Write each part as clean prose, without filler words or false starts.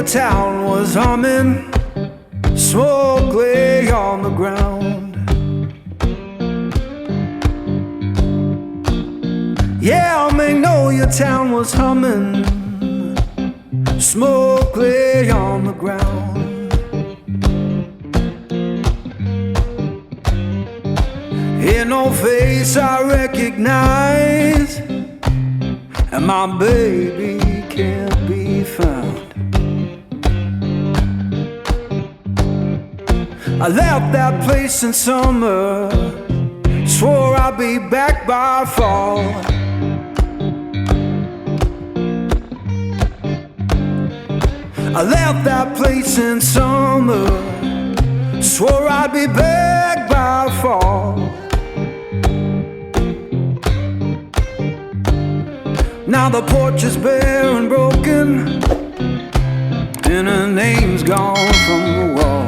your town was humming, smoke lay on the ground. Yeah, I may know your town was humming, smoke lay on the ground. Ain't no face I recognize, and my baby can't be found. I left that place in summer, swore I'd be back by fall. I left that place in summer, swore I'd be back by fall. Now the porch is bare and broken, and her name's gone from the wall.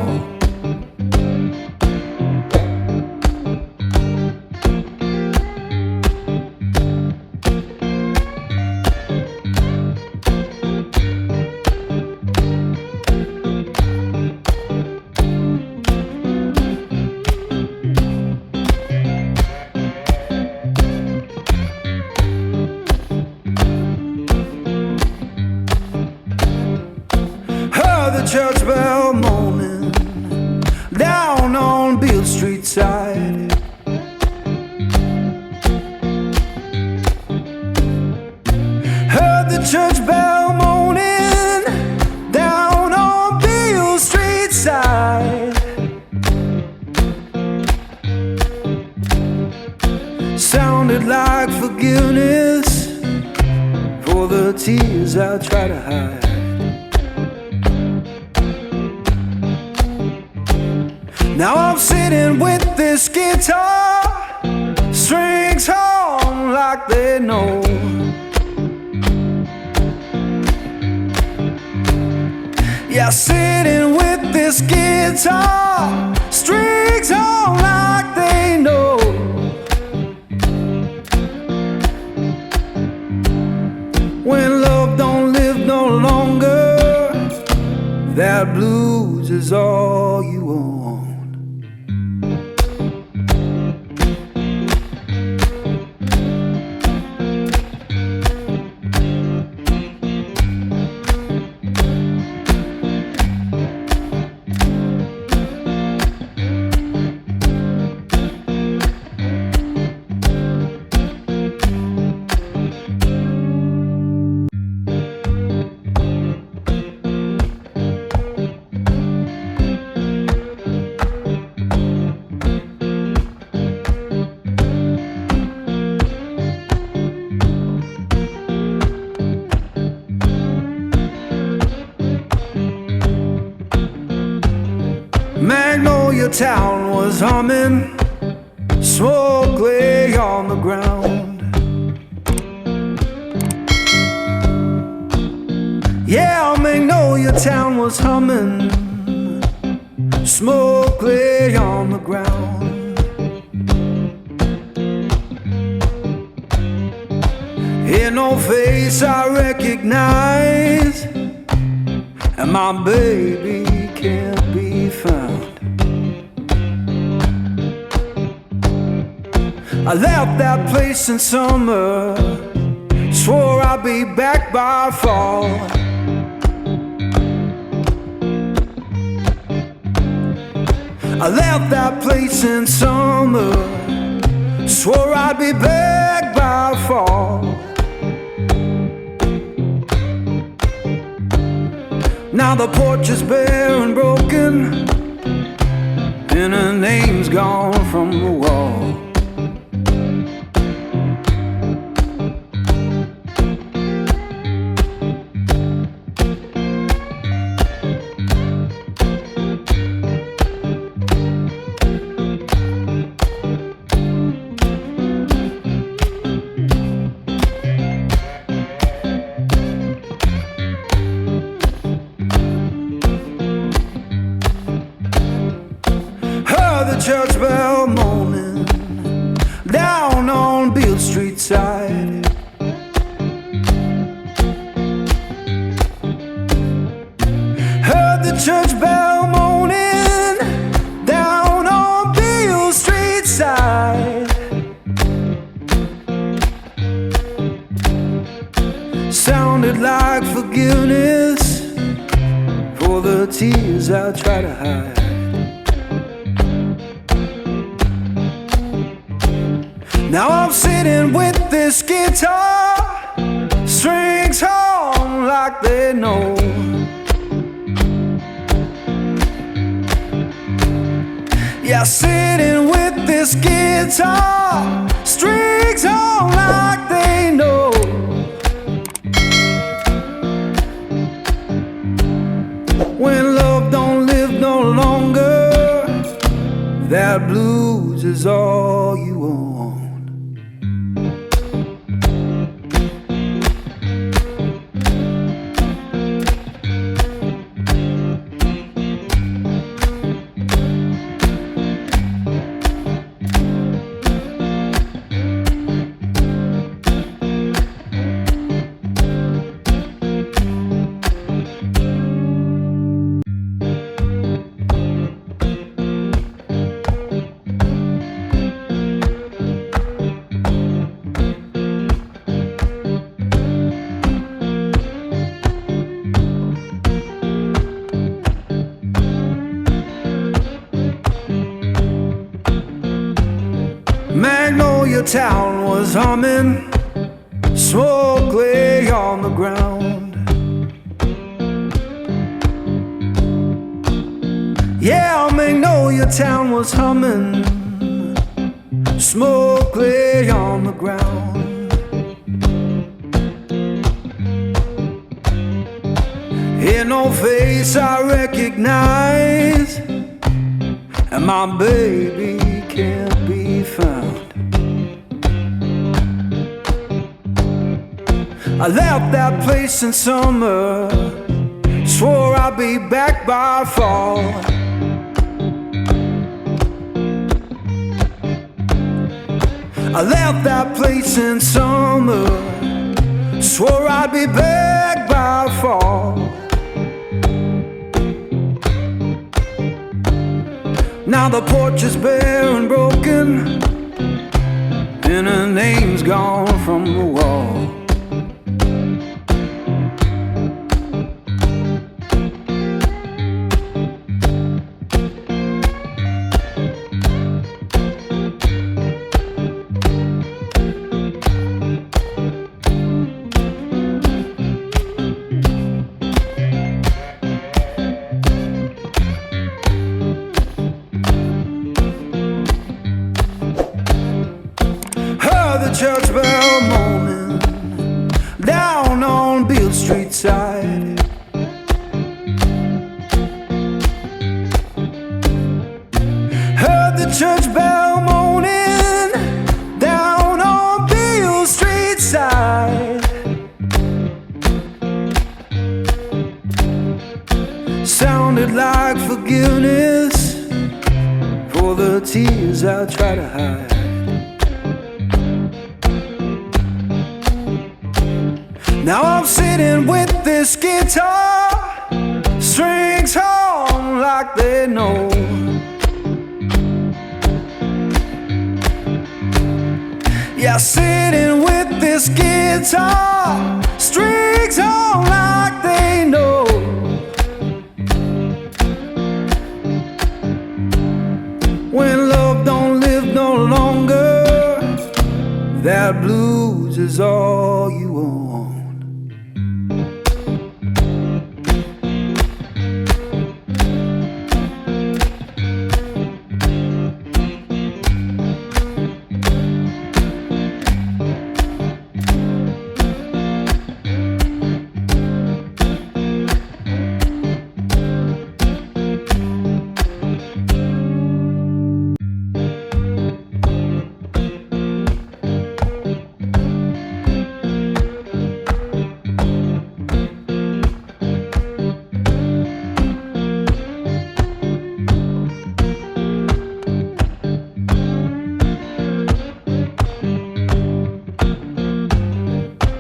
Church bell moaning down on Beale Street side. Heard the church bell moaning down on Beale Street side. Sounded like forgiveness for the tears I try to hide. Now I'm sitting with this guitar, strings hum like they know. Yeah, sitting with this guitar, strings hum like they know. When love don't live no longer, that blues is all you own. Magnolia town was humming, smoke lay on the ground. Yeah, Magnolia town was humming, smoke lay on the ground. Ain't no face I recognize, and my baby can't be found. I left that place in summer, swore I'd be back by fall. I left that place in summer, swore I'd be back by fall. Now the porch is bare and broken, and her name's gone from the wall. Church bell moaning down on Beale Street side. sounded like forgiveness for the tears I try to hide. Now I'm sitting with this guitar, strings hum like they know. Yeah, sitting with this guitar, strings hum like they know. When love don't live no longer, that blues is all you own. Magnolia town was humming, smoke lay on the ground. Yeah, Magnolia town was humming, smoke lay on the ground. Ain't no face I recognize, and my baby can't be found. I left that place in summer, swore I'd be back by fall. I left that place in summer, swore I'd be back by fall. Now the porch is bare and broken, and her name's gone from the wall. The church bell moaning down on Beale Street side. Heard the church bell moaning down on Beale Street side. Sounded like forgiveness for the tears I try to hide. Now I'm sitting with this guitar, strings hum like they know. Yeah, sitting with this guitar, strings hum like they know. When love don't live no longer, that blues is all you own.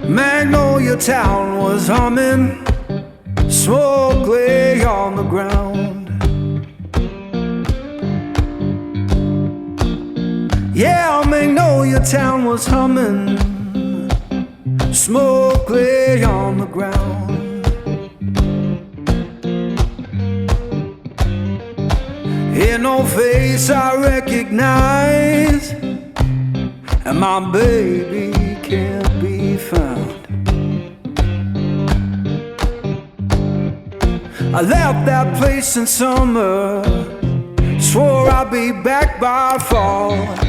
Magnolia town was humming, smoke lay on the ground. Yeah, Magnolia town was humming, Smoke lay on the ground. Ain't no face I recognize, and my baby can't be found. I left that place in summer, swore I'd be back by fall.